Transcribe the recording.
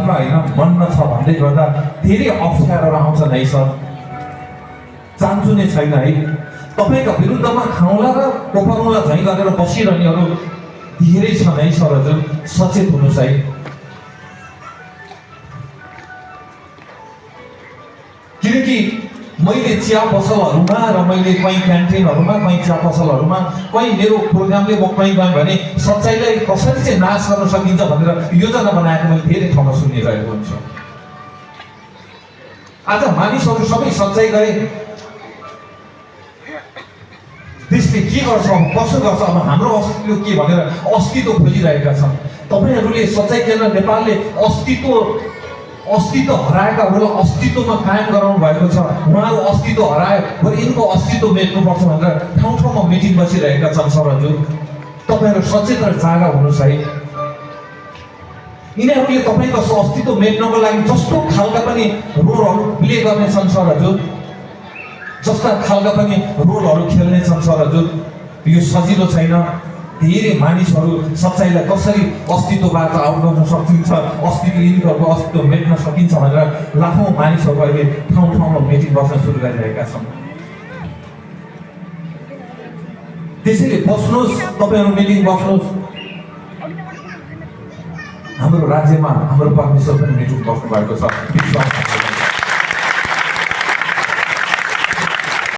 मात्र होइन मनमा छ भन्दै गर्दा धेरै अप्ठ्यारोहरू आउँछन् है सर। चान्चु नै छैन है। तपाईँका विरुद्धमा खाउँला र कोपाउँला झैँ गरेर बसिरहनेहरू धेरै छन् है सर। हजुर सचेत हुनुहोस् है। किनकि मैले चिया पसलहरूमा र मैले कहीँ क्यान्टिनहरूमा कहीँ चिया पसलहरूमा कहीँ मेरो प्रोग्रामले म कहीँ गएँ भने सच्चाइलाई कसरी चाहिँ नाश गर्न सकिन्छ भनेर योजना बनाएको मैले धेरै ठाउँमा सुनिरहेको हुन्छु। आज मानिसहरू सबै सच्चाइ गए त्यसले के गर्छ, कसो गर्छ, अब हाम्रो अस्तित्व के भनेर अस्तित्व खोजिरहेका छन्। तपाईँहरूले सच्चाइ केन्द्र नेपालले अस्तित्व हराएकाहरूलाई अस्तित्वमा कायम गराउनु भएको छ। उहाँहरू अस्तित्व हराए बरु यिनको अस्तित्व मेट्नुपर्छ भनेर ठाउँ ठाउँमा मिटिङ बसिरहेका छन् सर। हजुर तपाईँहरू सचेत र जागा हुनुहोस् है। यिनीहरूले तपाईँको अस्तित्व मेट्नको लागि जस्तो खालका पनि रोलहरू प्ले गर्नेछन् सर। हजुर जस्ता खालका पनि रोलहरू खेल्नेछन् सर। हजुर यो सजिलो छैन। धेरै मानिसहरू सच्चाइलाई कसरी अस्तित्वबाट आउट गर्न सकिन्छ, यिनीहरूको अस्तित्व मेट्न सकिन्छ भनेर लाखौँ मानिसहरू अहिले ठाउँ ठाउँमा मिटिङ बस्न सुरु गरिरहेका छन्। त्यसैले बस्नुहोस्, तपाईँहरू मिटिङ बस्नुहोस्। हाम्रो राज्यमा हाम्रो परमेश्वर पनि मिटिङ बस्नु भएको छ।